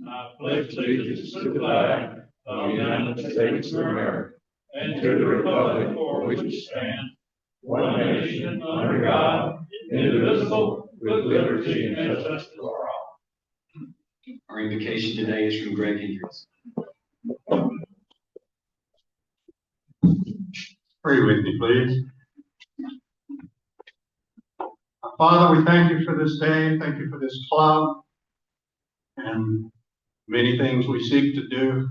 I pledge allegiance to the flag of the United States of America and to the republic for which it stands, one nation under God, indivisible, with liberty and justice for all. Our invocation today is from Greg Hendricks. Pray with me, please. Father, we thank you for this day. Thank you for this club and many things we seek to do.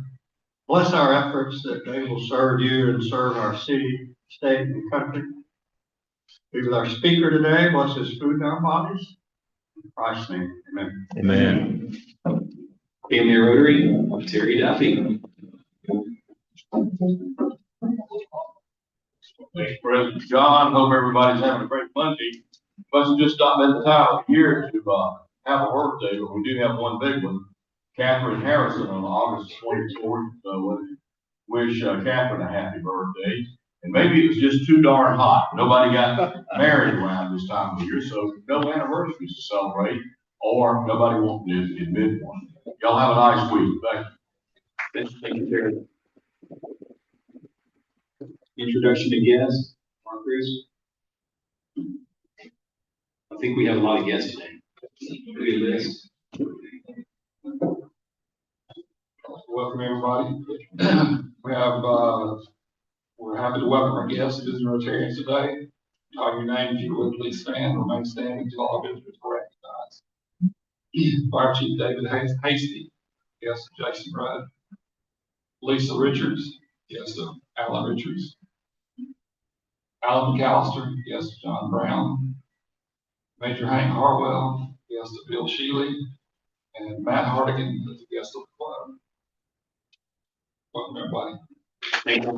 Bless our efforts that they will serve you and serve our city, state, and country. Be with our speaker today. Bless his food in our bodies. In Christ's name, amen. Amen. Family Rotary, Terry Duffy. Thanks, President John. Hope everybody's having a great Monday. Must have just stopped at the time of the year to have a birthday, but we do have one big one. Catherine Harrison on August 24th. So wish Catherine a happy birthday. And maybe it was just too darn hot. Nobody got married around this time of year, so no anniversaries to celebrate, or nobody won't admit one. Y'all have a nice week. Thank you. Thank you, Terry. Introduction to guests, Mark Cruz. I think we have a lot of guests today. Good list. Welcome everybody. We're happy to welcome our guests, visiting Rotarians today. Call your name, if you would please stand, remain standing until all visitors are recognized. Fire Chief David Hasty, guest Jason Rudd. Lisa Richards, guest of Alan Richards. Alan McAllister, guest of John Brown. Major Hank Harwell, guest of Bill Shealy. And Matt Hardigan, is a guest of the club. Welcome everybody. Thank you.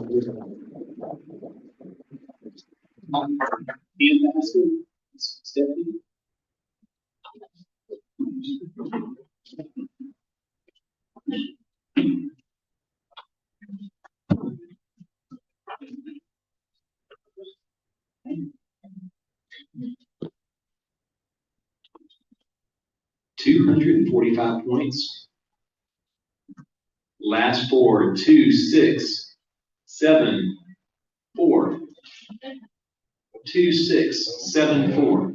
Stephanie. $245 points. Last four, 2, 6, 7, 4. 2, 6, 7, 4.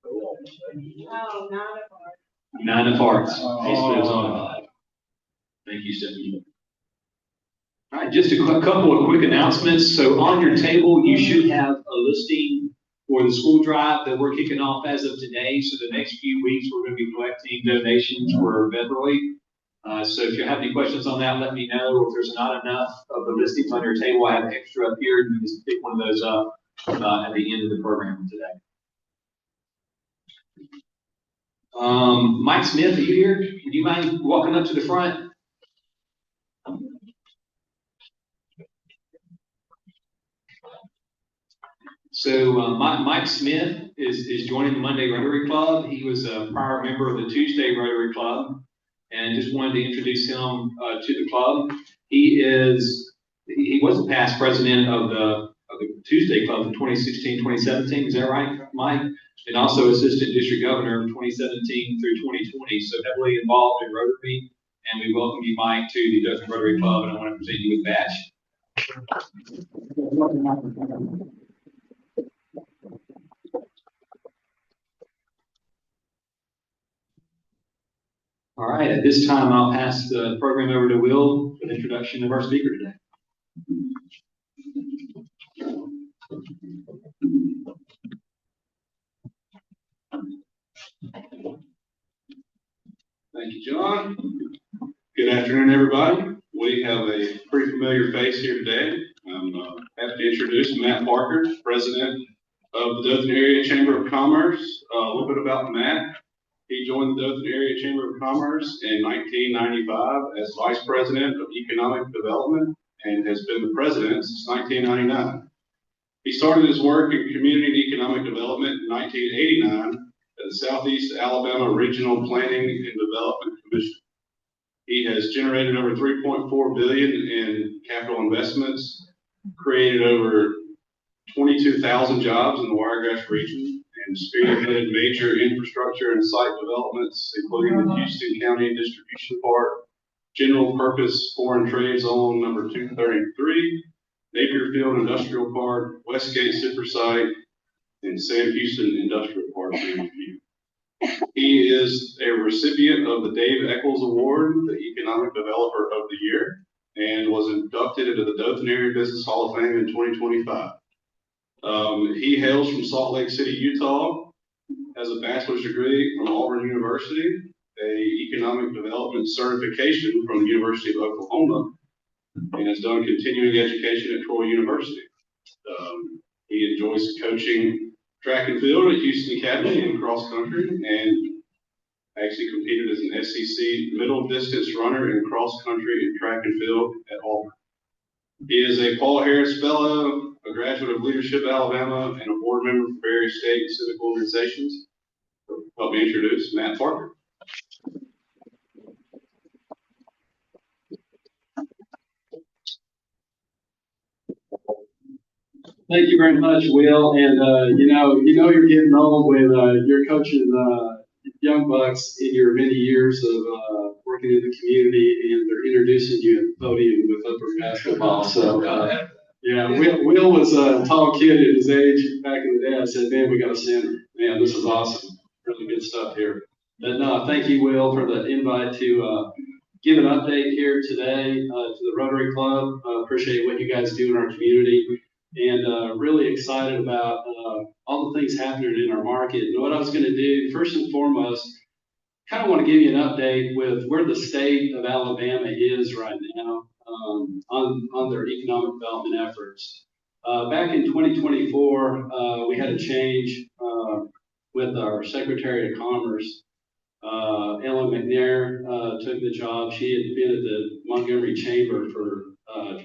Oh, 9 of hearts. 9 of hearts. Ace lives on. Thank you, Stephanie. All right, just a couple of quick announcements. So on your table, you should have a listing for the school drive that we're kicking off as of today. So the next few weeks, we're going to be collecting donations for Beverly. So if you have any questions on that, let me know. Or if there's not enough of the listings on your table, I have extra up here. You can just pick one of those up at the end of the program today. Mike Smith, are you here? Would you mind walking up to the front? So Mike Smith is joining the Monday Rotary Club. He was a prior member of the Tuesday Rotary Club, and just wanted to introduce him to the club. He was the past president of the Tuesday Club in 2016-2017. Is that right, Mike? And also assistant district governor from 2017 through 2020. So heavily involved in Rotary, and we welcome you, Mike, to the Dothan Rotary Club, and I want to present you with a badge. All right, at this time, I'll pass the program over to Will for the introduction of our speaker today. Thank you, John. Good afternoon, everybody. We have a pretty familiar face here today. I'm happy to introduce Matt Parker, President of the Dothan Area Chamber of Commerce. A little bit about Matt. He joined the Dothan Area Chamber of Commerce in 1995 as Vice President of Economic Development and has been the President since 1999. He started his work in Community and Economic Development in 1989 at the Southeast Alabama Regional Planning and Development Commission. He has generated over $3.4 billion in capital investments, created over 22,000 jobs in the Wiregrass region, and spearheaded major infrastructure and site developments, including the Houston County Distribution Park, General Purpose Foreign Trade Zone number 233, Napier Field Industrial Park, Westgate Super Site, and Sam Houston Industrial Park. He is a recipient of the Dave Eccles Award, the Economic Developer of the Year, and was inducted into the Dothan Area Business Hall of Fame in 2025. He hails from Salt Lake City, Utah, has a bachelor's degree from Auburn University, a economic development certification from the University of Oklahoma, and has done continuing education at Troy University. He enjoys coaching track and field at Houston Academy and cross country, and actually competed as an SEC middle distance runner in cross country and track and field at Auburn. He is a Paul Harris Fellow, a graduate of Leadership Alabama, and a board member for various state and civic organizations. Help me introduce Matt Parker. Thank you very much, Will. And you know you're getting old when you're coaching young bucks in your many years of working in the community, and they're introducing you at the podium with upper basketball. So yeah, Will was a tall kid at his age back in the day. I said, man, we got a center. Man, this is awesome. Really good stuff here. But no, thank you, Will, for the invite to give an update here today to the Rotary Club. Appreciate what you guys do in our community. And really excited about all the things happening in our market. And what I was going to do, first and foremost, kind of want to give you an update with where the state of Alabama is right now on their economic development efforts. Back in 2024, we had a change with our Secretary of Commerce. Ellen McNair took the job. She had been at the Montgomery Chamber for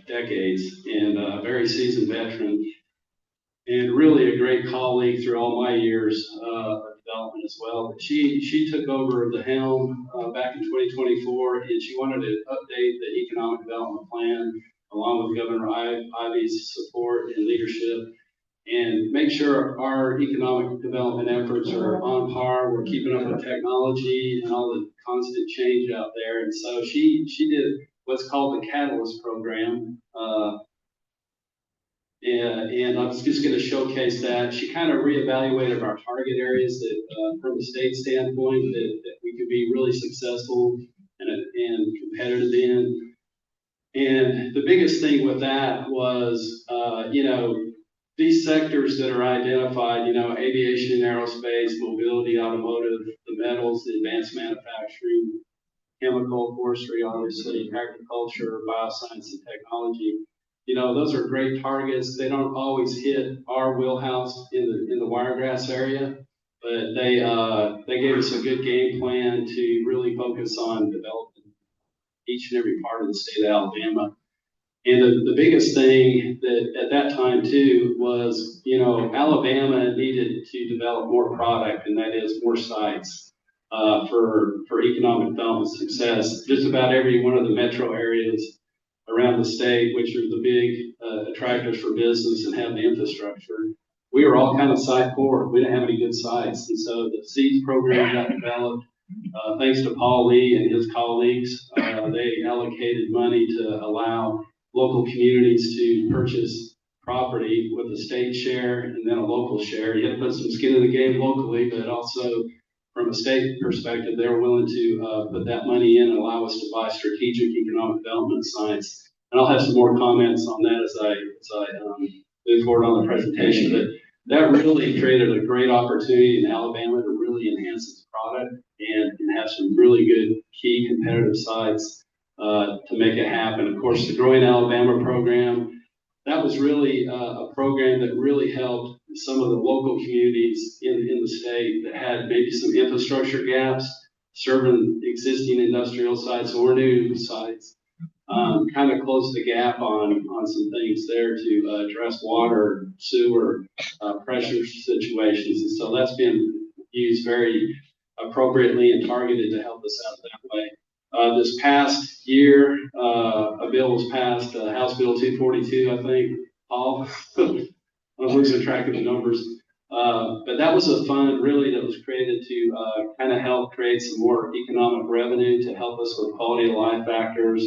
decades, and a very seasoned veteran, and really a great colleague through all my years of development as well. But she took over the helm back in 2024, and she wanted to update the economic development plan along with Governor Ivey's support and leadership, and make sure our economic development efforts are on par. We're keeping up with technology and all the constant change out there. And so she did what's called the Catalyst program. And I was just going to showcase that. She kind of reevaluated our target areas that, from the state standpoint, that we could be really successful and competitive in. And the biggest thing with that was, these sectors that are identified, aviation, aerospace, mobility, automotive, the metals, the advanced manufacturing, chemical, forestry, obviously, agriculture, bioscience, and technology. Those are great targets. They don't always hit our wheelhouse in the Wiregrass area, but they gave us a good game plan to really focus on developing each and every part of the state of Alabama. And the biggest thing that at that time too was, Alabama needed to develop more product, and that is more sites for economic development success. Just about every one of the metro areas around the state, which are the big attractors for business and have the infrastructure, we were all kind of site poor. We didn't have any good sites. And so the SEEDS program got developed. Thanks to Paul Lee and his colleagues, they allocated money to allow local communities to purchase property with a state share and then a local share. You had to put some skin in the game locally, but also from a state perspective, they were willing to put that money in and allow us to buy strategic economic development sites. And I'll have some more comments on that as I move forward on the presentation. But that really created a great opportunity in Alabama to really enhance its product and have some really good key competitive sites to make it happen. Of course, the Growing Alabama program, that was really a program that really helped some of the local communities in the state that had maybe some infrastructure gaps, serving existing industrial sites or new sites, kind of close the gap on some things there to address water, sewer, pressure situations. And so that's been used very appropriately and targeted to help us out that way. This past year, a bill was passed, House Bill 242, I think, Paul. I'm losing track of the numbers. But that was a fund really that was created to kind of help create some more economic revenue to help us with quality of life factors,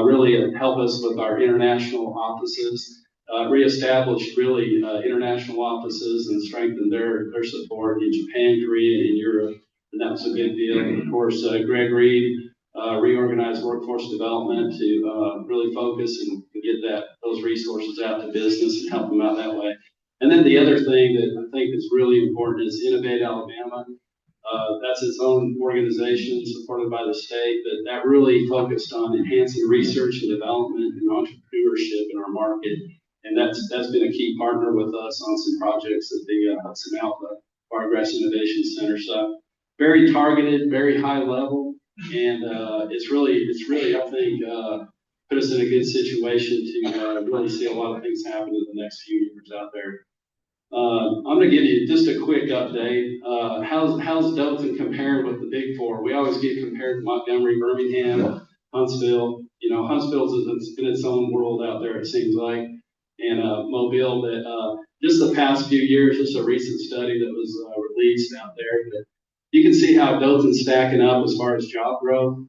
really help us with our international offices, reestablish really international offices and strengthen their support in Japan, Korea, and Europe. And that was a big deal. Of course, Greg Reed reorganized workforce development to really focus and get those resources out to business and help them out that way. And then the other thing that I think is really important is Innovate Alabama. That's its own organization supported by the state, but that really focused on enhancing research and development and entrepreneurship in our market. And that's been a key partner with us on some projects at the Hudson Alpha Wiregrass Innovation Center. So very targeted, very high level, and it's really I think put us in a good situation to really see a lot of things happen in the next few years out there. I'm going to give you just a quick update. How's Dothan compared with the Big Four? We always get compared to Montgomery, Birmingham, Huntsville. You know, Huntsville's in its own world out there, it seems like, and Mobile. But just the past few years, just a recent study that was released out there, but you can see how Dothan's stacking up as far as job growth.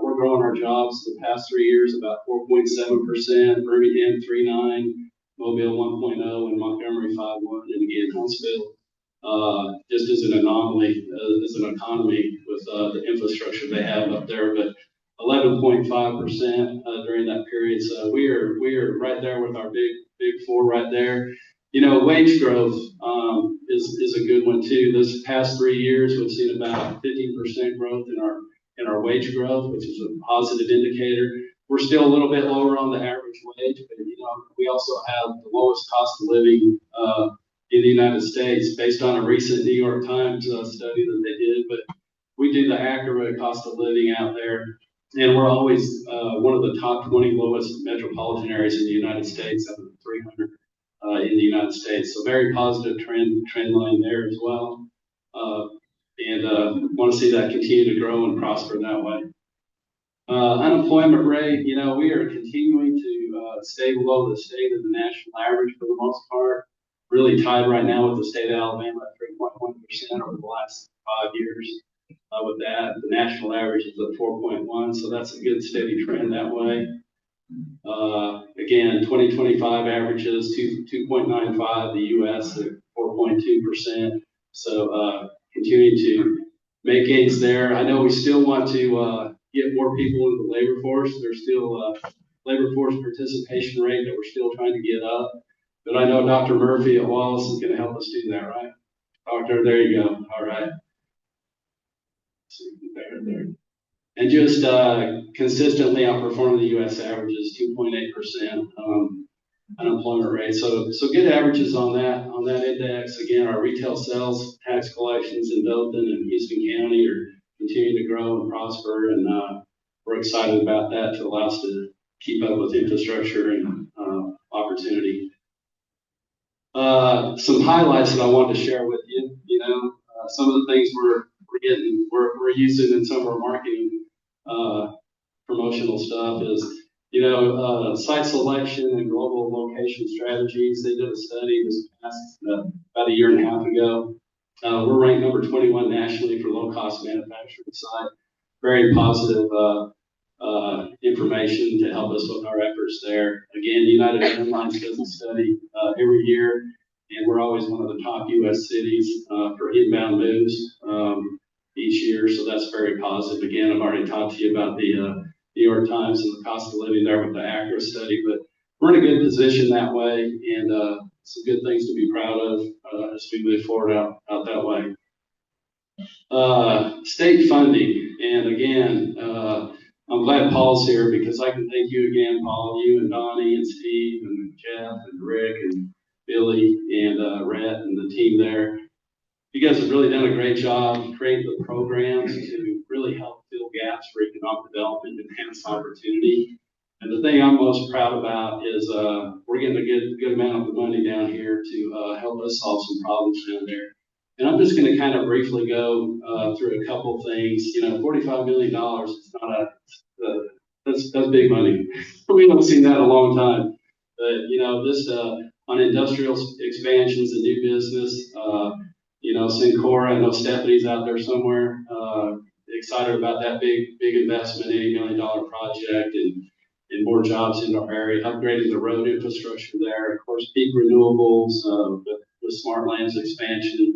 We're growing our jobs the past 3 years about 4.7%, Birmingham 3.9%. Mobile 1.0 and Montgomery 5.1, and again Huntsville just as an anomaly as an economy with the infrastructure they have up there, but 11.5% during that period. So we are right there with our big four right there. You know, wage growth is a good one too. This past 3 years, we've seen about 15% growth in our wage growth, which is a positive indicator. We're still a little bit lower on the average wage, but you know, we also have the lowest cost of living in the United States based on a recent New York Times study that they did. But we do the accurate cost of living out there, and we're always one of the top 20 lowest metropolitan areas in the United States, out of 300 in the United States. So very positive trend line there as well, and want to see that continue to grow and prosper that way. Unemployment rate, you know, we are continuing to stay below the state of the national average for the most part. Really tied right now with the state of Alabama at 3.1% over the last 5 years. With that, the national average is at 4.1%, so that's a good steady trend that way. Again, 2025 averages 2.95, the U.S. at 4.2%. So continuing to make gains there. I know we still want to get more people into the labor force. There's still a labor force participation rate that we're still trying to get up. But I know Dr. Murphy at Wallace is going to help us do that, right? Doctor, there you go. All right. There. And just consistently outperforming the U.S. averages, 2.8% unemployment rate. So good averages on that index. Again, our retail sales tax collections in Dothan and Houston County are continuing to grow and prosper, and we're excited about that to allow us to keep up with infrastructure and opportunity. Some highlights that I wanted to share with you. You know, some of the things we're using in some of our marketing promotional stuff is, you know, site selection and global location strategies. They did a study this past about a year and a half ago. We're ranked number 21 nationally for low-cost manufacturing site. Very positive information to help us with our efforts there. Again, United Airlines does a study every year, and we're always one of the top U.S. cities for inbound moves. each year, so that's very positive. Again, I've already talked to you about the New York Times and the cost of living there with the ACRA study, but we're in a good position that way, and some good things to be proud of as we move forward out that way. State funding, and again, I'm glad Paul's here because I can thank you again, Paul, you and Donnie and Steve and Jeff and Rick and Billy and Rhett and the team there. You guys have really done a great job creating the programs to really help fill gaps for economic development and enhance opportunity. And the thing I'm most proud about is we're getting a good amount of the money down here to help us solve some problems down there. And I'm just going to kind of briefly go through a couple things. You know, $45 million is not that's big money. We haven't seen that in a long time. But, you know, this on industrial expansions and new business, you know, Syncora, I know Stephanie's out there somewhere, excited about that big investment, $80 million project and more jobs in our area, upgrading the road infrastructure there, of course, peak renewables with Smart Lands expansion,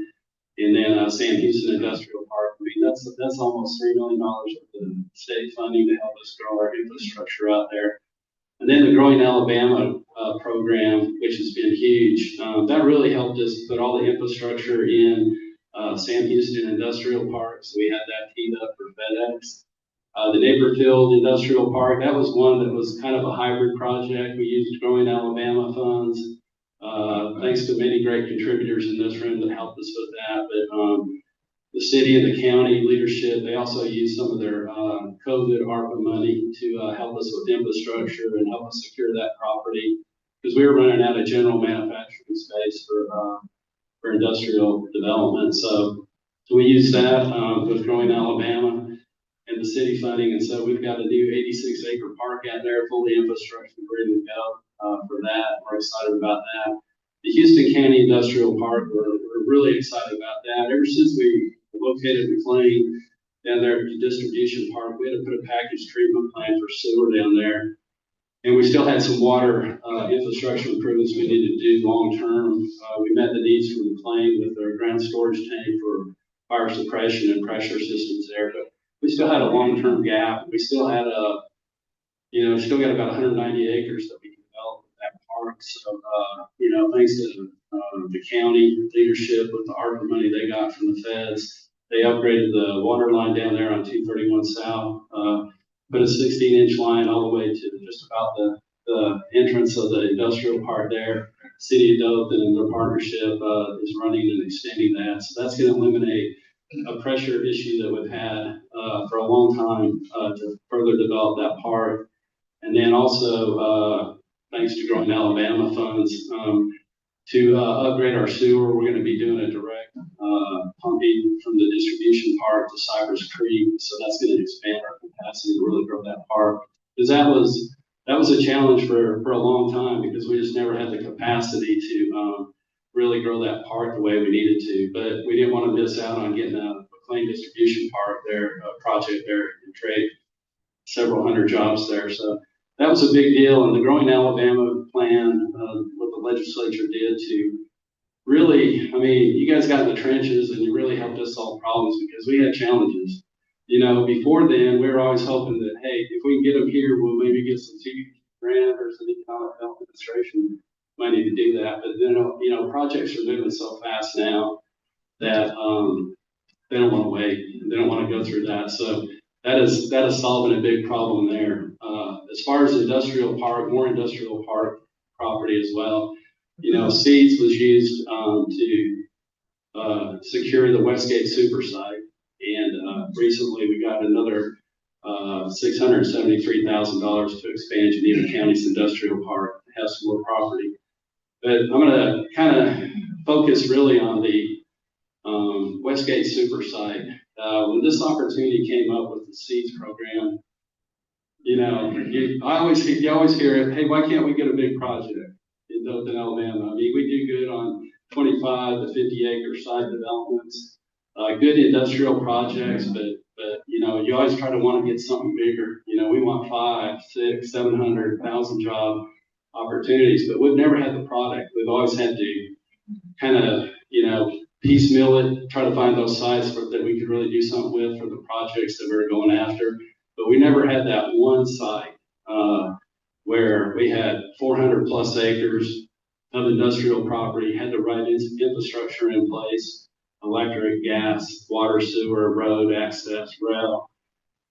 and then Sam Houston Industrial Park. I mean, that's almost $3 million of the state funding to help us grow our infrastructure out there. And then the Growing Alabama program, which has been huge, that really helped us put all the infrastructure in Sam Houston Industrial Park. So we had that teed up for FedEx. The Naperville Industrial Park, that was one that was kind of a hybrid project. We used Growing Alabama funds. Thanks to many great contributors in this room that helped us with that. But the city and the county leadership, they also used some of their COVID ARPA money to help us with infrastructure and help us secure that property because we were running out of general manufacturing space for industrial development. So we used that with Growing Alabama and the city funding. And so we've got a new 86-acre park out there, fully infrastructure, ready to go for that. We're excited about that. The Houston County Industrial Park, we're really excited about that. Ever since we located McLean down there at the distribution park, we had to put a package treatment plant for sewer down there. And we still had some water infrastructure improvements we needed to do long term. We met the needs for McLean with their ground storage tank for fire suppression and pressure systems there. But we still had a long-term gap. We still had still got about 190 acres that we can develop at that park. So, thanks to the county leadership with the ARPA money they got from the feds, they upgraded the water line down there on 231 South, put a 16-inch line all the way to just about the entrance of the industrial park there. City of Dothan and their partnership is running and extending that. So that's going to eliminate a pressure issue that we've had for a long time to further develop that park. And then also, thanks to Growing Alabama funds, to upgrade our sewer, we're going to be doing a direct pumping from the distribution park to Cypress Creek. So that's going to expand our capacity to really grow that park. Because that was a challenge for a long time because we just never had the capacity to really grow that park the way we needed to. But we didn't want to miss out on getting a McLean distribution park there, a project there, and create several hundred jobs there. So that was a big deal. And the Growing Alabama plan, what the legislature did to really, I mean, you guys got in the trenches and you really helped us solve problems because we had challenges. You know, before then, we were always hoping that, hey, if we can get them here, we'll maybe get some grant or some economic health administration money to do that. But then, projects are moving so fast now that they don't want to wait. They don't want to go through that. So that is solving a big problem there. As far as industrial park, more industrial park property as well. Seeds was used to secure the Westgate super site. And recently we got another $673,000 to expand Geneva County's industrial park to have some more property. But I'm going to kind of focus really on the Westgate super site. When this opportunity came up with the seeds program, you always hear it, hey, why can't we get a big project in Dothan, Alabama? I mean, we do good on 25 to 50 acre site developments, good industrial projects, but you always try to want to get something bigger. We want 500, 600, 700,000 job opportunities, but we've never had the product. We've always had to kind of, piecemeal it, try to find those sites that we could really do something with for the projects that we were going after. But we never had that one site where we had 400 plus acres of industrial property, had the right infrastructure in place, electric, gas, water, sewer, road access, rail.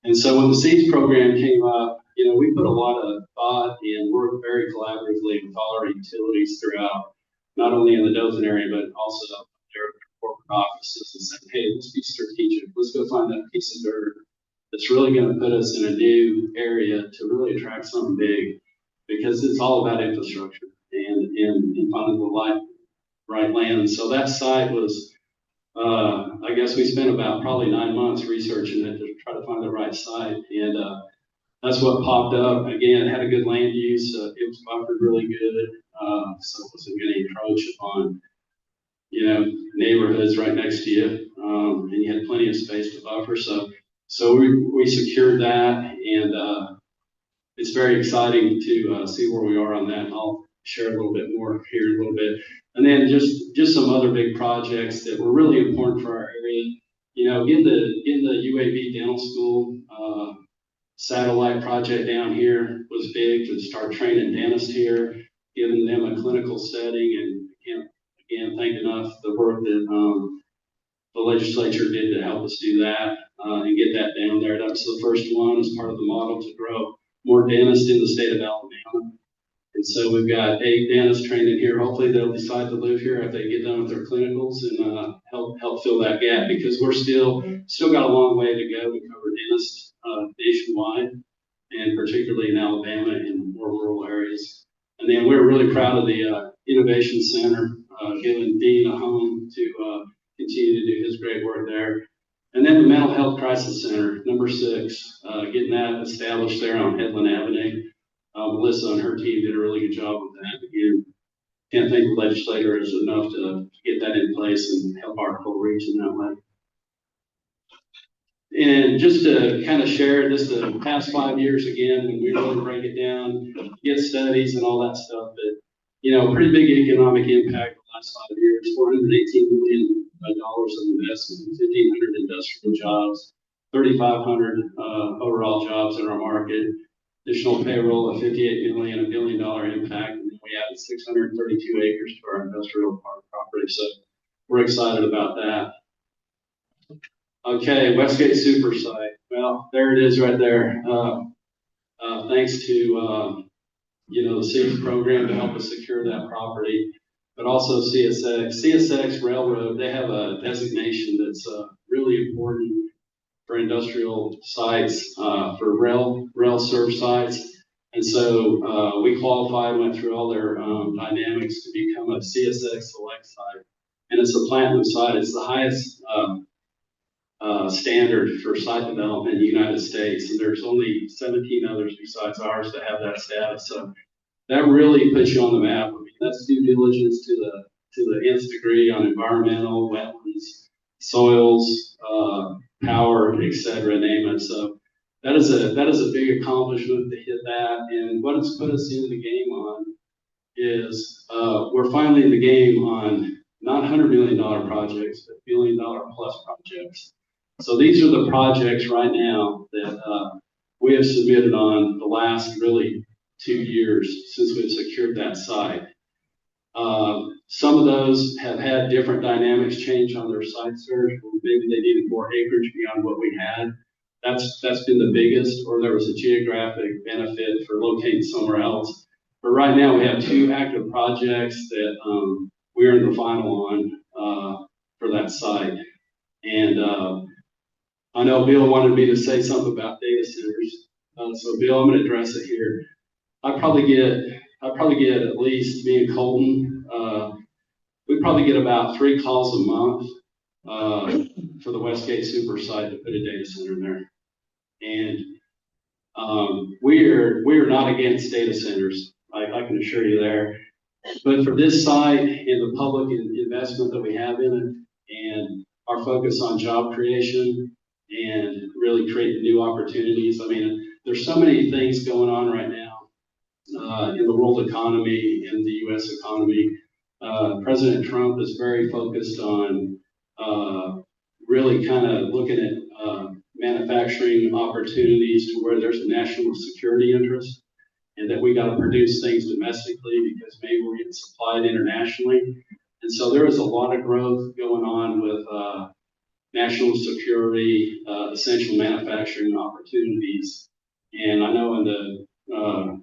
And so when the SEEDS program came up, we put a lot of thought and worked very collaboratively with all our utilities throughout, not only in the Dothan area, but also their corporate offices, and said, hey, let's be strategic. Let's go find that piece of dirt that's really going to put us in a new area to really attract something big, because it's all about infrastructure and finding the right land. So that site was, I guess we spent about probably 9 months researching it to try to find the right site. And that's what popped up. Again, it had a good land use. It was buffered really good. So it wasn't going to encroach upon, neighborhoods right next to you. And you had plenty of space to buffer. So we secured that, and it's very exciting to see where we are on that. I'll share a little bit more here in a little bit. And then just some other big projects that were really important for our area. Getting the UAB dental school satellite project down here was big, to start training dentists here, giving them a clinical setting, and can't again thank enough the work that the legislature did to help us do that and get that down there. That was the first one as part of the model to grow more dentists in the state of Alabama. And so we've got 8 dentists trained in here. Hopefully they'll decide to live here after they get done with their clinicals and help fill that gap, because we're still got a long way to go to cover dentists nationwide, and particularly in Alabama and more rural areas. And then we're really proud of the Innovation Center, giving Dean a home to continue to do his great work there. And then the Mental Health Crisis Center, number 6, getting that established there on Headland Avenue. Melissa and her team did a really good job with that. Again, can't thank the legislators enough to get that in place and help our whole region that way. And just to kind of share this, the past 5 years again, when we really break it down, get studies and all that stuff, but pretty big economic impact the last 5 years, $418 million of investment, 1,500 industrial jobs, 3,500 overall jobs in our market, additional payroll of $58 million, $1 billion impact, and then we added 632 acres to our industrial park property. So we're excited about that. Okay, Westgate Super Site. Well, there it is right there. Thanks to the SEEDS program to help us secure that property, but also CSX Railroad. They have a designation that's really important for industrial sites, for rail served sites. And so we qualified, went through all their dynamics to become a CSX Select site. And it's a platinum site. It's the highest standard for site development in the United States. And there's only 17 others besides ours that have that status. So that really puts you on the map. I mean, that's due diligence to the nth degree on environmental, wetlands, soils, power, etc., name it. So that is a big accomplishment to hit that. And what it's put us into the game on is we're finally in the game on not $100 million projects, but $1 billion plus projects. So these are the projects right now that we have submitted on the last really 2 years since we've secured that site. Some of those have had different dynamics change on their site search. Maybe they needed more acreage beyond what we had. That's been the biggest, or there was a geographic benefit for locating somewhere else. But right now we have 2 active projects that we're in the final on for that site. And I know Bill wanted me to say something about data centers. So Bill, I'm going to address it here. I probably get at least, me and Colton, we probably get about 3 calls a month for the Westgate Super site to put a data center in there. And we are not against data centers. I can assure you there. But for this site and the public investment that we have in it, and our focus on job creation and really creating new opportunities. I mean, there's so many things going on right now in the world economy, in the U.S. economy. President Trump is very focused on really kind of looking at manufacturing opportunities to where there's a national security interest, and that we got to produce things domestically because maybe we're getting supplied internationally. And so there is a lot of growth going on with national security, essential manufacturing opportunities. And I know in the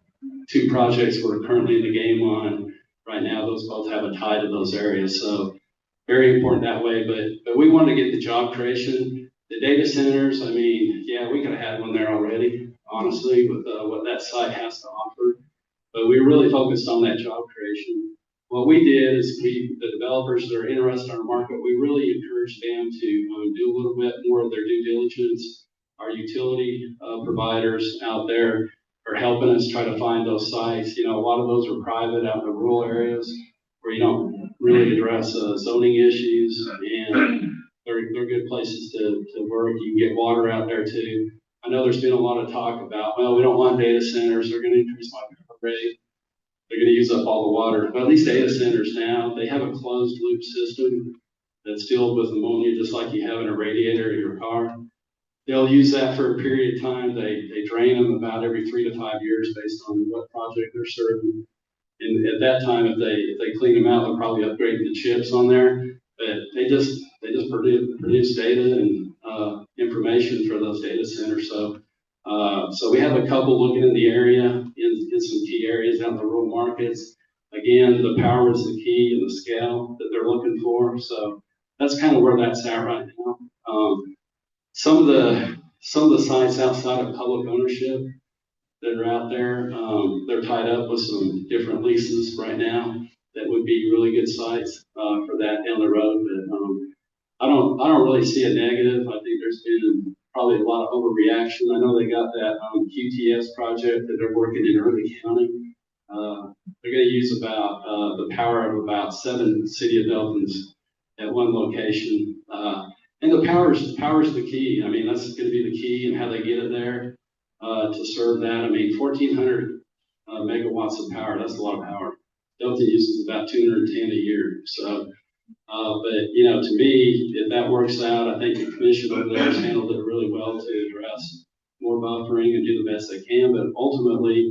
two projects we're currently in the game on right now, those both have a tie to those areas. So very important that way. But we want to get the job creation. The data centers, I mean, yeah, we could have had one there already, honestly, with what that site has to offer. But we really focused on that job creation. What we did is the developers that are interested in our market, we really encouraged them to do a little bit more of their due diligence. Our utility providers out there are helping us try to find those sites. You know, a lot of those are private out in the rural areas where you don't really address zoning issues, and they're good places to work. You can get water out there too. I know there's been a lot of talk about, well, we don't want data centers. They're going to increase my power rate. They're going to use up all the water. But these data centers now, they have a closed loop system that's filled with ammonia, just like you have in a radiator in your car. They'll use that for a period of time. They drain them about every 3 to 5 years based on what project they're serving. And at that time, if they clean them out, they'll probably upgrade the chips on there. But they just produce data and information for those data centers. So we have a couple looking in the area, in some key areas out in the rural markets. Again, the power is the key and the scale that they're looking for. So that's kind of where that's at right now. Some of the sites outside of public ownership that are out there, they're tied up with some different leases right now that would be really good sites for that down the road. But I don't really see a negative. I think there's been probably a lot of overreaction. I know they got that QTS project that they're working in Early County. They're going to use about the power of about 7 city of Dothans at one location. And the power's the key. I mean, that's going to be the key and how they get it there to serve that. I mean, 1,400 megawatts of power, that's a lot of power. Dothan uses about 210 a year. So, but, you know, to me, if that works out, I think the commission over there has handled it really well to address more buffering and do the best they can. But ultimately,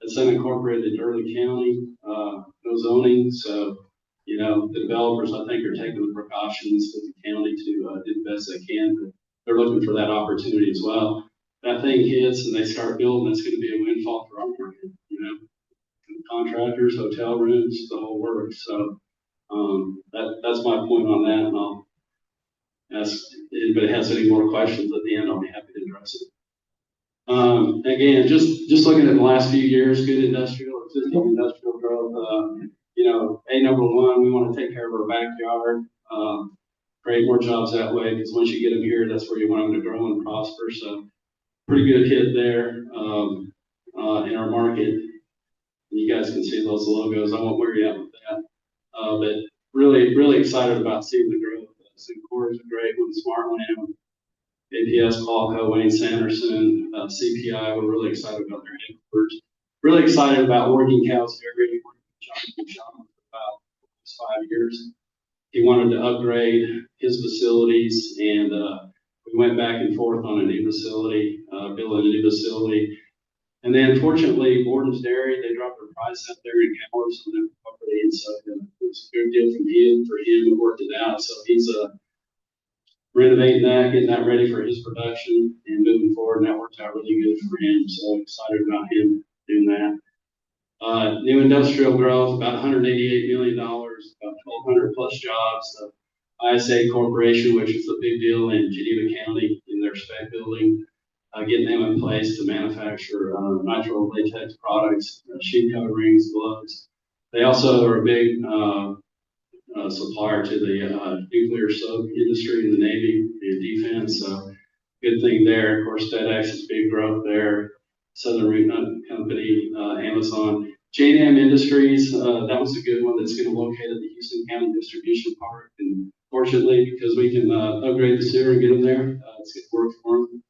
it's unincorporated in Early County, no zoning. So, you know, the developers, I think, are taking the precautions with the county to do the best they can. But they're looking for that opportunity as well. That thing hits and they start building, it's going to be a windfall for our market, you know, contractors, hotel rooms, the whole works. So that's my point on that. And I'll ask if anybody has any more questions at the end. I'll be happy to address it. Again, just looking at the last few years, good existing industrial growth. You know, number one, we want to take care of our backyard, create more jobs that way, because once you get them here, that's where you want them to grow and prosper. So pretty good hit there in our market. You guys can see those logos. I won't wear you out with that. But really excited about seeing the growth. Syncora is a great one, Smartland, APS, Qualco, Wayne Sanderson, CPI. We're really excited about their headquarters. Really excited about working Cal's area. John for about 5 years. He wanted to upgrade his facilities, and we went back and forth on a new facility, building a new facility. And then, fortunately, Borden's Dairy, they dropped their price out there in Cal's on their property, and so it was a good deal for him. We worked it out, so he's renovating that, getting that ready for his production, and moving forward, and that worked out really good for him. So excited about him doing that. New industrial growth, about $188 million, about 1,200 plus jobs. ISA Corporation, which is a big deal in Geneva County in their spec building, getting them in place to manufacture nitrile latex products, sheet coverings, gloves. They also are a big supplier to the nuclear sub industry in the Navy and defense. So good thing there. Of course, FedEx is big growth there. Southern Route Company, Amazon. J&M Industries, that was a good one that's going to locate at the Houston County Distribution Park. And fortunately, because we can upgrade the sewer and get them there, it's going to work for them.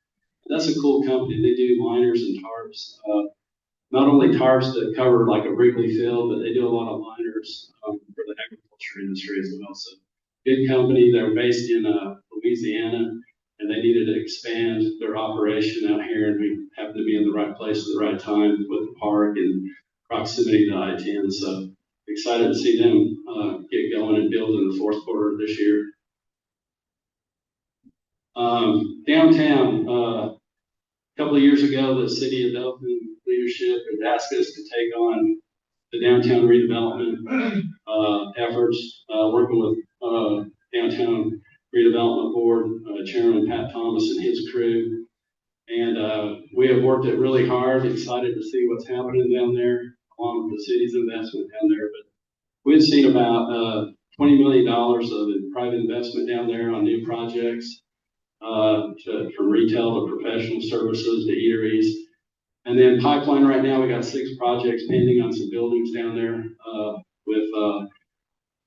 That's a cool company. They do liners and tarps. Not only tarps that cover like a Wrigley field, but they do a lot of liners for the agriculture industry as well. So good company. They're based in Louisiana, and they needed to expand their operation out here, and we happened to be in the right place at the right time with the park and proximity to I-10. So excited to see them get going and build in the fourth quarter of this year. Downtown, a couple of years ago, the city of Dothan leadership had asked us to take on the downtown redevelopment efforts, working with downtown redevelopment board chairman Pat Thomas and his crew. And we have worked it really hard, excited to see what's happening down there, along with the city's investment down there. But we've seen about $20 million of private investment down there on new projects, from retail to professional services to eateries. And then pipeline right now, we got 6 projects pending on some buildings down there, with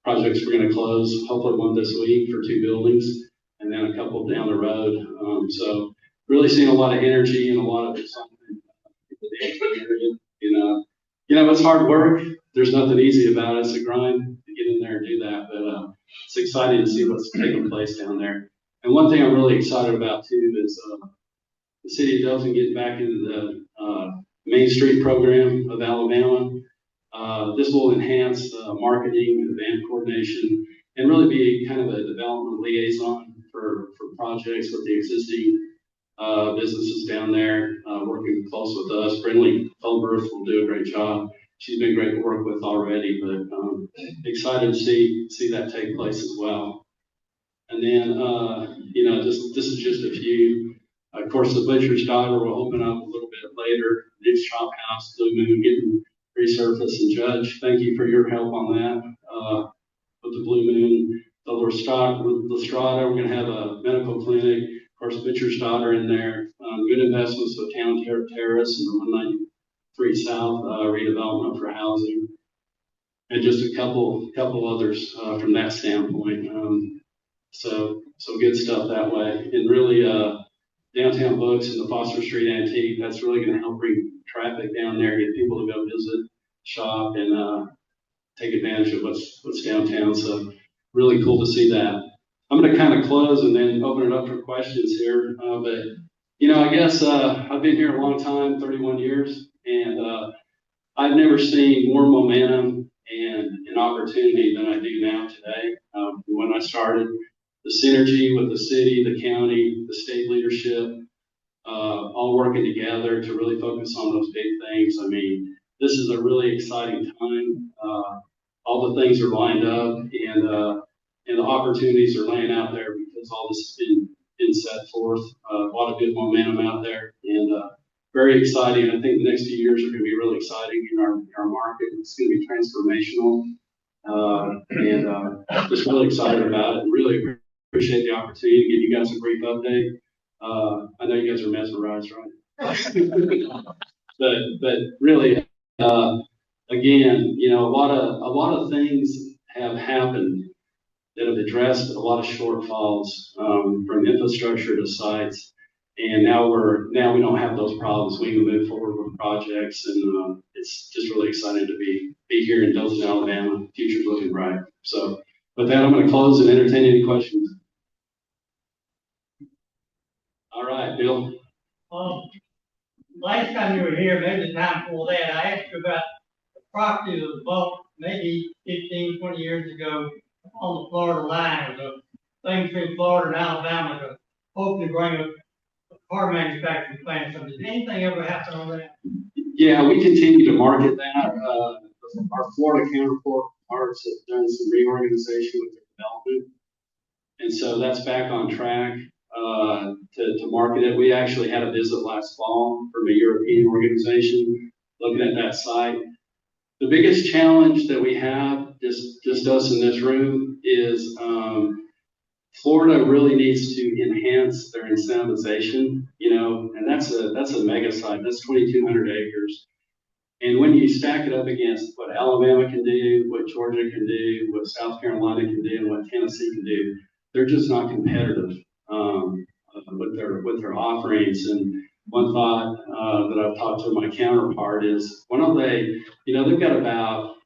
projects we're going to close, hopefully one this week for 2 buildings, and then a couple down the road. So really seeing a lot of energy and a lot of excitement in the area. You know, it's hard work. There's nothing easy about it. It's a grind to get in there and do that, but it's exciting to see what's taking place down there. And one thing I'm really excited about too is the city of Dothan getting back into the Main Street program of Alabama. This will enhance marketing and event coordination and really be kind of a development liaison for projects with the existing businesses down there, working close with us. Brindley Fulbert will do a great job. She's been great to work with already, but excited to see that take place as well. And then, this is just a few. Of course, the Butcher's Daughter will open up a little bit later. New shop house, Blue Moon getting resurfaced. And Judge, thank you for your help on that. With the Blue Moon, the Lestrada, we're going to have a medical clinic. Of course, Butcher's Daughter in there. Good investments with Town Terrace and the 193 South redevelopment for housing, and just a couple others from that standpoint. So good stuff that way. And really, downtown books and the Foster Street Antique, that's really going to help bring traffic down there, get people to go visit, shop, and take advantage of what's downtown. So really cool to see that. I'm going to kind of close and then open it up for questions here. But I guess I've been here a long time, 31 years, and I've never seen more momentum and an opportunity than I do now today. When I started, the synergy with the city, the county, the state leadership, all working together to really focus on those big things. I mean, this is a really exciting time. All the things are lined up, and the opportunities are laying out there because all this has been set forth. A lot of good momentum out there, and very exciting. I think the next few years are going to be really exciting in our market. It's going to be transformational, and just really excited about it. Really appreciate the opportunity to give you guys a brief update. I know you guys are mesmerized, right? but really, again, a lot of things have happened that have addressed a lot of shortfalls, from infrastructure to sites, and now we don't have those problems. We can move forward with projects, and it's just really exciting to be here in Dothan, Alabama. The future's looking bright. So with that, I'm going to close and entertain any questions. All right, Bill. Last time you were here, maybe the time before that, I asked you about the property that was bought maybe 15, 20 years ago on the Florida line. It was a thing between Florida and Alabama to hopefully bring a car manufacturing plant. So did anything ever happen on that? Yeah, we continue to market that. Our Florida counterparts have done some reorganization with their development, and so that's back on track to market it. We actually had a visit last fall from a European organization looking at that site. The biggest challenge that we have, just us in this room, is Florida really needs to enhance their incentivization, and that's a mega site. That's 2,200 acres. And when you stack it up against what Alabama can do, what Georgia can do, what South Carolina can do, and what Tennessee can do, they're just not competitive with their offerings. And one thought that I've talked to my counterpart is, why don't they, they've got about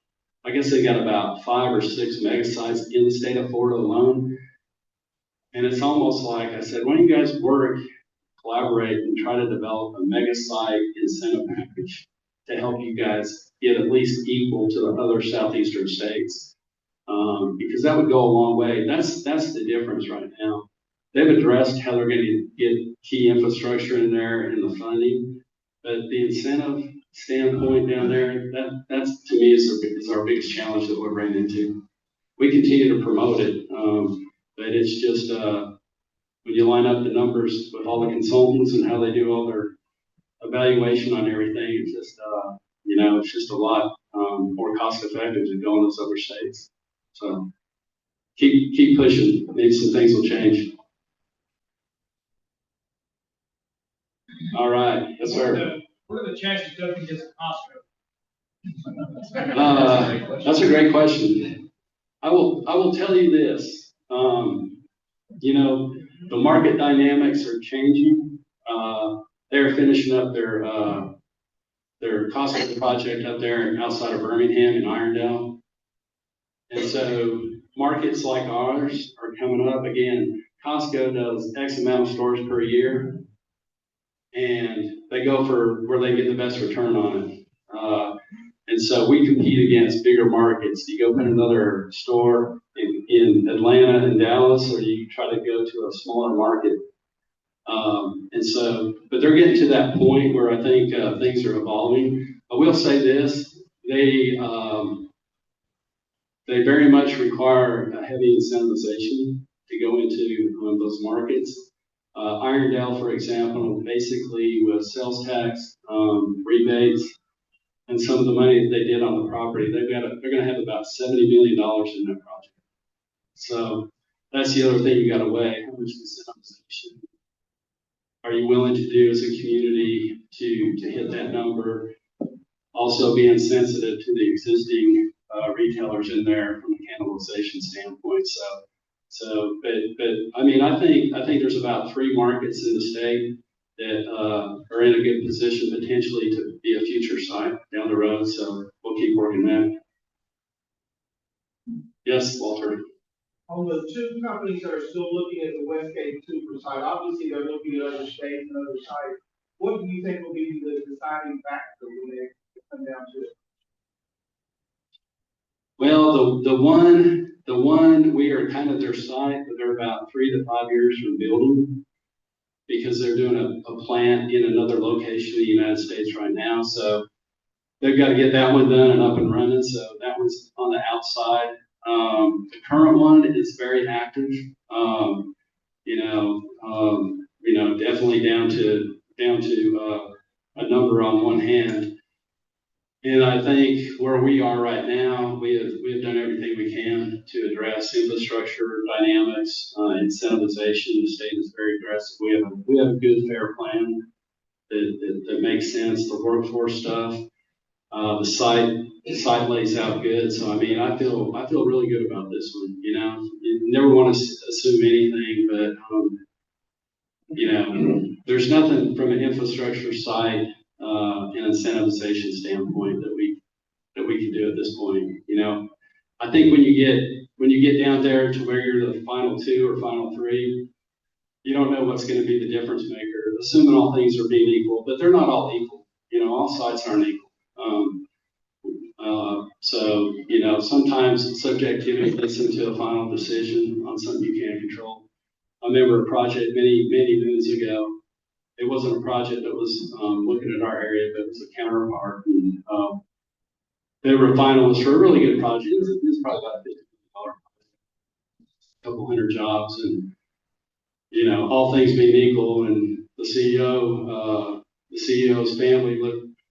I guess they got about 5 or 6 mega sites in the state of Florida alone. And it's almost like I said, why don't you guys work, collaborate, and try to develop a mega site incentive package to help you guys get at least equal to the other southeastern states, because that would go a long way. That's the difference right now. They've addressed how they're going to get key infrastructure in there and the funding, but the incentive standpoint down there, that's to me is our biggest challenge that we're running into. We continue to promote it, but it's just when you line up the numbers with all the consultants and how they do all their evaluation on everything, it's just it's just a lot more cost effective to go in those other states. So keep pushing. Maybe some things will change. All right, yes, sir. What are the chances Dothan gets a Costco? That's a great question. I will tell you this. The market dynamics are changing. They're finishing up their Costco project up there outside of Birmingham in Irondale. And so markets like ours are coming up. Again, Costco does X amount of stores per year, and they go for where they get the best return on it. And so we compete against bigger markets. You go put another store in Atlanta and Dallas, or you try to go to a smaller market. But they're getting to that point where I think things are evolving. I will say this: they very much require a heavy incentivization to go into those markets. Irondale, for example, basically with sales tax, rebates, and some of the money that they did on the property, they're going to have about $70 million in that project. So that's the other thing you got to weigh: how much incentivization are you willing to do as a community to hit that number? Also being sensitive to the existing retailers in there from a cannibalization standpoint. But I mean, I think there's about 3 markets in the state that are in a good position potentially to be a future site down the road. So we'll keep working that. Yes, Walter. On the 2 companies that are still looking at the Westgate Super site, obviously they're looking at other states and other sites. What do you think will be the deciding factor when they come down to it? Well, the one we are kind of their site, but they're about 3 to 5 years from building, because they're doing a plant in another location in the United States right now. So they've got to get that one done and up and running. So that one's on the outside. The current one is very active. Definitely down to a number on one hand. And I think where we are right now, we have done everything we can to address infrastructure dynamics, incentivization. The state is very aggressive. We have a good, fair plan that makes sense. The workforce stuff, the site lays out good. So I mean, I feel really good about this one. You never want to assume anything, but there's nothing from an infrastructure side and incentivization standpoint that we can do at this point. I think when you get down there to where you're the final 2 or final 3, you don't know what's going to be the difference maker, assuming all things are being equal, but they're not all equal. All sites aren't equal. Sometimes subjectivity leads into a final decision on something you can't control. I remember a project many moons ago. It wasn't a project that was looking at our area, but it was a counterpart. And, they were finalists for a really good project. It was probably about $50 million, a couple hundred jobs, and all things being equal, and the CEO's family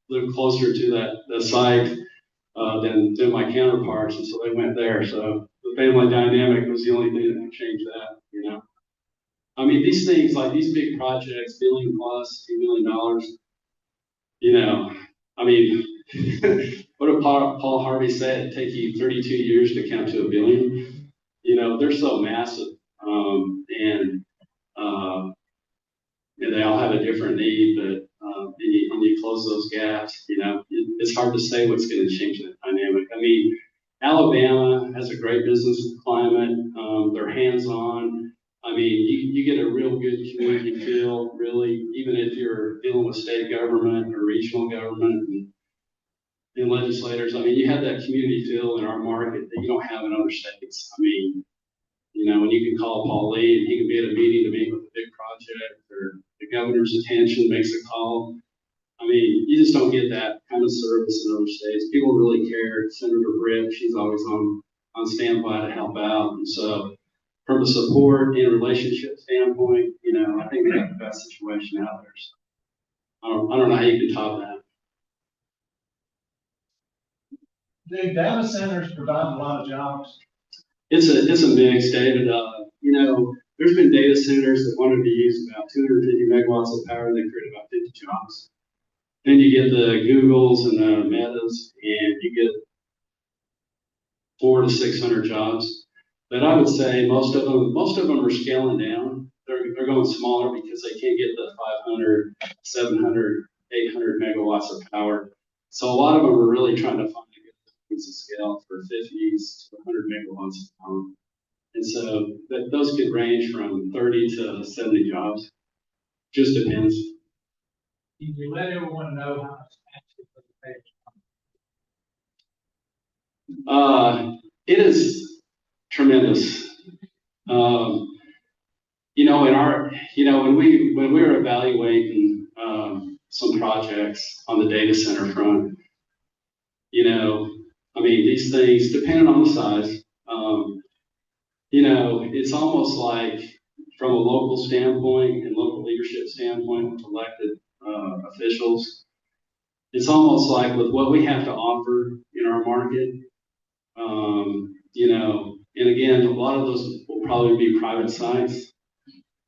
lived closer to that site than my counterparts, and so they went there. So the family dynamic was the only thing that could change that. I mean, these things like these big projects, $1 billion plus, $2 million. I mean, what did Paul Harvey say? It'd take you 32 years to count to $1 billion. They're so massive, and they all have a different need. But when you close those gaps, it's hard to say what's going to change that dynamic. I mean, Alabama has a great business climate. They're hands-on. I mean, you get a real good community feel, really, even if you're dealing with state government or regional government and legislators. I mean, you have that community feel in our market that you don't have in other states. I mean, you know, when you can call Paul Lee and he can be at a meeting to meet with a big project, or the governor's attention makes a call. I mean, you just don't get that kind of service in other states. People really care. Senator Britt, she's always on standby to help out. And so from a support and relationship standpoint, you know, I think we have the best situation out there. So I don't know how you can top that. Do data centers provide a lot of jobs? It's a mix, David. You know, there's been data centers that wanted to use about 250 megawatts of power. They create about 50 jobs. Then you get the Googles and the Metas, and you get 400 to 600 jobs. But I would say most of them are scaling down. They're going smaller because they can't get the 500, 700, 800 megawatts of power. So a lot of them are really trying to find a good piece of scale for 50s to 100 megawatts of power. And so those could range from 30 to 70 jobs. Just depends. Can you let everyone know how much taxes they pay? It is tremendous. You know, when we were evaluating some projects on the data center front, you know, I mean, these things, depending on the size, you know, it's almost like from a local standpoint and local leadership standpoint with elected officials, it's almost like with what we have to offer in our market, you know, and again, a lot of those will probably be private sites,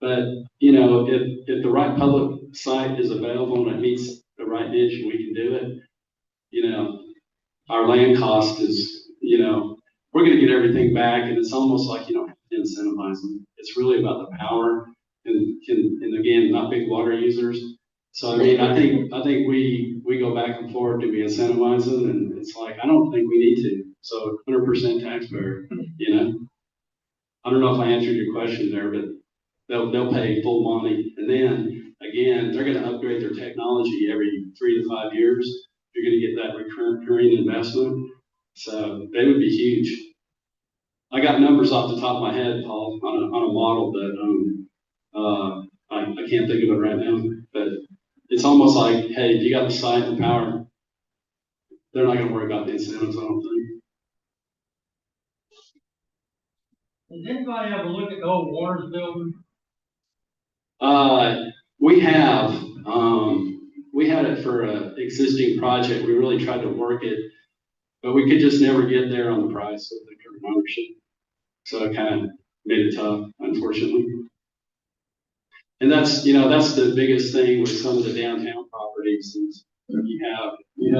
but, you know, if the right public site is available and it meets the right niche and we can do it, you know, our land cost is, you know, we're going to get everything back, and it's almost like you don't have to incentivize them. It's really about the power and again, not big water users. So I mean, I think we go back and forth. Do we incentivize them? And it's like, I don't think we need to. So 100% taxpayer, you know. I don't know if I answered your question there, but they'll pay full money, and then again, they're going to upgrade their technology every 3 to 5 years. You're going to get that recurring investment. So they would be huge. I got numbers off the top of my head, Paul, on a model that I can't think of it right now, but it's almost like, hey, if you got the site and power, they're not going to worry about the incentives, I don't think. Does anybody ever look at the old Warner's building? We have. We had it for an existing project. We really tried to work it, but we could just never get there on the price of the current ownership. So it kind of made it tough, unfortunately. And that's, you know, that's the biggest thing with some of the downtown properties is you have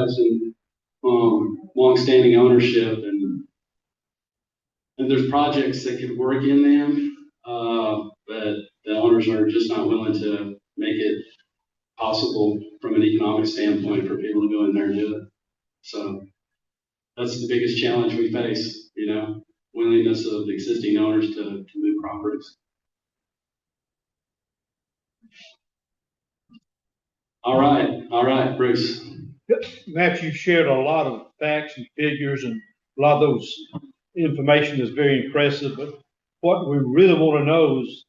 some long-standing ownership, and there's projects that could work in them, but the owners are just not willing to make it possible from an economic standpoint for people to go in there and do it. So that's the biggest challenge we face, you know, willingness of the existing owners to move properties. All right, Bruce. Matt, you shared a lot of facts and figures, and a lot of those information is very impressive. But what we really want to know is,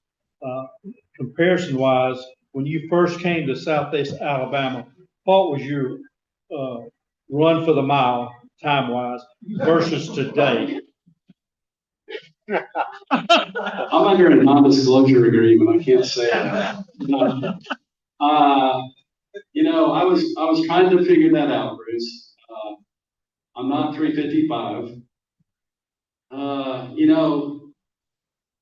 comparison-wise, when you first came to Southeast Alabama, what was your run for the mile, time-wise, versus today? I'm under a non-disclosure agreement. I can't say that. You know, I was trying to figure that out, Bruce. I'm not 355. You know,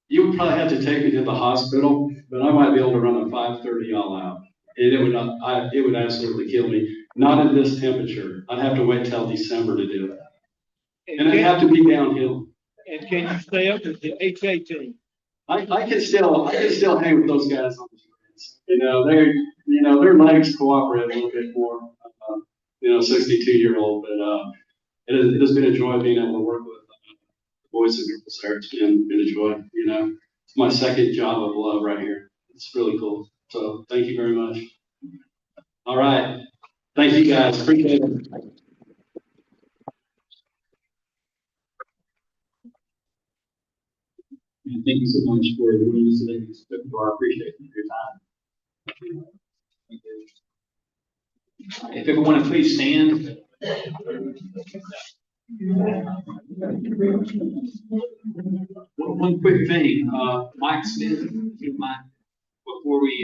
you would probably have to take me to the hospital, but I might be able to run a 5:30 all out. And it would absolutely kill me. Not at this temperature. I'd have to wait till December to do it. And it'd have to be downhill. And can you stay up with the HA team? I can still hang with those guys on the streets. You know, their legs cooperate a little bit more. 62-year-old, but it has been a joy being able to work with boys and girls there. It's been a joy. You know, it's my second job of love right here. It's really cool. So thank you very much. All right. Thank you guys. Appreciate it. And thank you so much for the willingness today. I appreciate your time. Thank you. If everyone would please stand. One quick thing, Mike Smith, if you don't mind, before we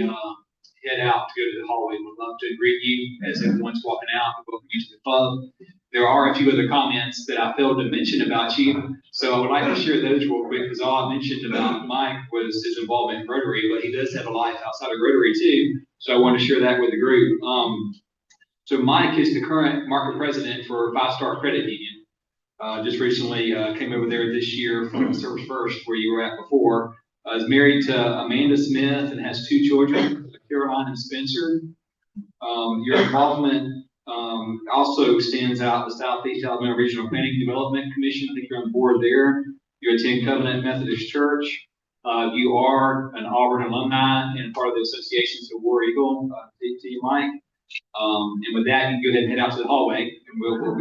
head out to go to the hallway, we'd love to greet you as everyone's walking out and welcome you to the club. There are a few other comments that I failed to mention about you, so I would like to share those real quick, because all I mentioned about Mike was his involvement in Rotary, but he does have a life outside of Rotary too, so I want to share that with the group. So Mike is the current market president for 5 Star Credit Union. Just recently came over there this year from Service First, where you were at before. Is married to Amanda Smith and has 2 children, Caroline and Spencer. Your involvement also stands out the Southeast Alabama Regional Planning Development Commission. I think you're on board there. You attend Covenant Methodist Church. You are an Auburn alumni and part of the Association's War Eagle. To you, Mike. And with that, you can go ahead and head out to the hallway, and we'll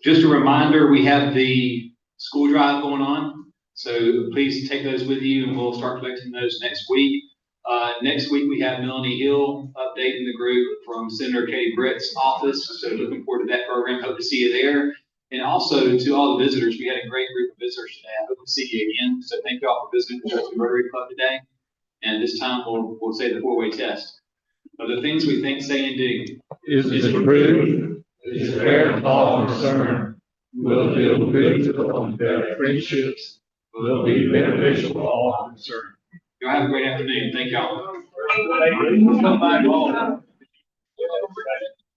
just a reminder, we have the school drive going on, so please take those with you, and we'll start collecting those next week. Next week, we have Melanie Hill updating the group from Senator Katie Britt's office, so looking forward to that program. Hope to see you there. And also, to all the visitors, we had a great group of visitors today. I hope to see you again. So thank you all for visiting the Dothan Rotary Club today. And this time, we'll say the 4-way test. Of the things we think, say, and do. Is it true? Is fair to all concerned? Will deal good to their friendships? Will be beneficial to all concerned? Y'all have a great afternoon. Thank y'all.